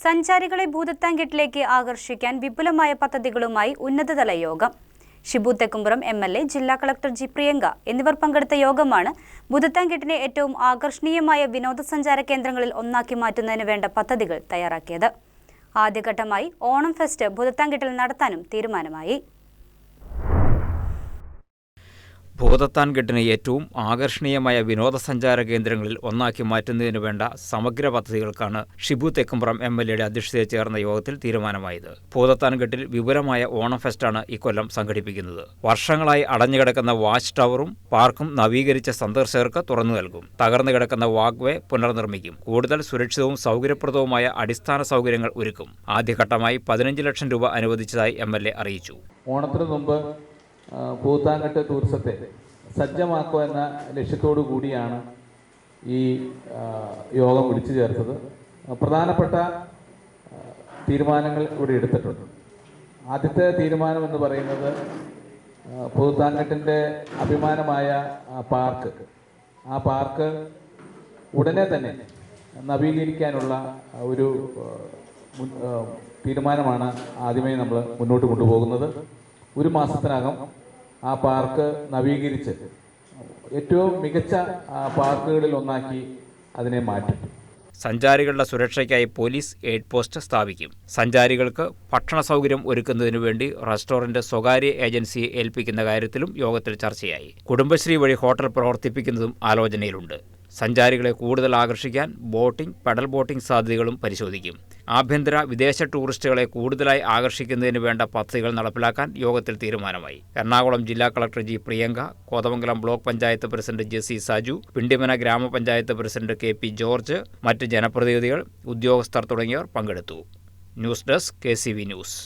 സഞ്ചാരികളെ ഭൂതത്താൻകെട്ടിലേക്ക് ആകർഷിക്കാൻ വിപുലമായ പദ്ധതികളുമായി ഉന്നതതല യോഗം. ഷിബു തെക്കുംപുറം എം.എൽ.എ, ജില്ലാ കളക്ടർ ജി. പ്രിയങ്ക എന്നിവർ പങ്കെടുത്ത യോഗമാണ് ഭൂതത്താൻകെട്ടിനെ ഏറ്റവും ആകർഷണീയമായ വിനോദസഞ്ചാര കേന്ദ്രങ്ങളിൽ ഒന്നാക്കി മാറ്റുന്നതിന് വേണ്ട പദ്ധതികൾ തയ്യാറാക്കിയത്. ആദ്യഘട്ടമായി ഓണം ഫെസ്റ്റ് ഭൂതത്താൻകെട്ടിൽ നടത്താനും തീരുമാനമായി. ഭൂതത്താൻകെട്ടിനെ ഏറ്റവും ആകർഷണീയമായ വിനോദസഞ്ചാര കേന്ദ്രങ്ങളിൽ ഒന്നാക്കി മാറ്റുന്നതിനു വേണ്ട സമഗ്ര പദ്ധതികൾക്കാണ് ഷിബു തെക്കുംപുറം എം.എൽ.എയുടെ അധ്യക്ഷതയിൽ ചേർന്ന യോഗത്തിൽ തീരുമാനമായത്. ഭൂതത്താൻകെട്ടിൽ വിപുലമായ ഓണം ഫെസ്റ്റാണ് ഇക്കൊല്ലം സംഘടിപ്പിക്കുന്നത്. വർഷങ്ങളായി അടഞ്ഞുകിടക്കുന്ന വാച്ച് ടവറും പാർക്കും നവീകരിച്ച സന്ദർശകർക്ക് തുറന്നു നൽകും. തകർന്നു കിടക്കുന്ന വാക്ക് വേ പുനർനിർമ്മിക്കും. കൂടുതൽ സുരക്ഷിതവും സൗകര്യപ്രദവുമായ അടിസ്ഥാന സൗകര്യങ്ങൾ ഒരുക്കും. ആദ്യഘട്ടമായി 15 ലക്ഷം രൂപ അനുവദിച്ചതായി എം.എൽ.എ അറിയിച്ചു. ഓണത്തിന് മുമ്പ് ഭൂതത്താൻകെട്ട് ടൂറിസത്തെ സജ്ജമാക്കുക എന്ന ലക്ഷ്യത്തോടു കൂടിയാണ് ഈ യോഗം വിളിച്ചു ചേർത്തത്. പ്രധാനപ്പെട്ട തീരുമാനങ്ങൾ ഇവിടെ എടുത്തിട്ടുണ്ട്. ആദ്യത്തെ തീരുമാനം എന്ന് പറയുന്നത് ഭൂതത്താൻകെട്ടിൻ്റെ അഭിമാനമായ പാർക്ക്, ആ പാർക്ക് ഉടനെ തന്നെ നവീകരിക്കാനുള്ള ഒരു തീരുമാനമാണ് ആദ്യമേ നമ്മൾ മുന്നോട്ട് കൊണ്ടുപോകുന്നത്. ഒരു മാസത്തിനകം ആ പാർക്ക് നവീകരിച്ച് ഏറ്റവും മികച്ച പാർക്കുകളിൽ ഒന്നാക്കി അതിനെ മാറ്റും. സഞ്ചാരികളുടെ സുരക്ഷയ്ക്കായി പോലീസ് എയ്ഡ് പോസ്റ്റ് സ്ഥാപിക്കും. സഞ്ചാരികൾക്ക് ഭക്ഷണ സൗകര്യം ഒരുക്കുന്നതിനു വേണ്ടി റെസ്റ്റോറന്റ് സ്വകാര്യ ഏജൻസിയെ ഏൽപ്പിക്കുന്ന കാര്യത്തിലും യോഗത്തിൽ ചർച്ചയായി. കുടുംബശ്രീ വഴി ഹോട്ടൽ പ്രവർത്തിപ്പിക്കുന്നതും ആലോചനയിലുണ്ട്. സഞ്ചാരികളെ കൂടുതൽ ആകർഷിക്കാൻ ബോട്ടിംഗ്, പെഡൽ ബോട്ടിംഗ് സാധ്യതകളും പരിശോധിക്കും. ആഭ്യന്തര വിദേശ ടൂറിസ്റ്റുകളെ കൂടുതലായി ആകർഷിക്കുന്നതിന് വേണ്ട പദ്ധതികൾ നടപ്പിലാക്കാൻ യോഗത്തിൽ തീരുമാനമായി. എറണാകുളം ജില്ലാ collector G. Priyanka, Kothamangalam block panchayat president Jessy Saju, Pindimana ഗ്രാമപഞ്ചായത്ത് പ്രസിഡന്റ് കെ.പി. ജോർജ്, മറ്റ് ജനപ്രതിനിധികൾ, ഉദ്യോഗസ്ഥർ തുടങ്ങിയവർ പങ്കെടുത്തു. News desk KCV news.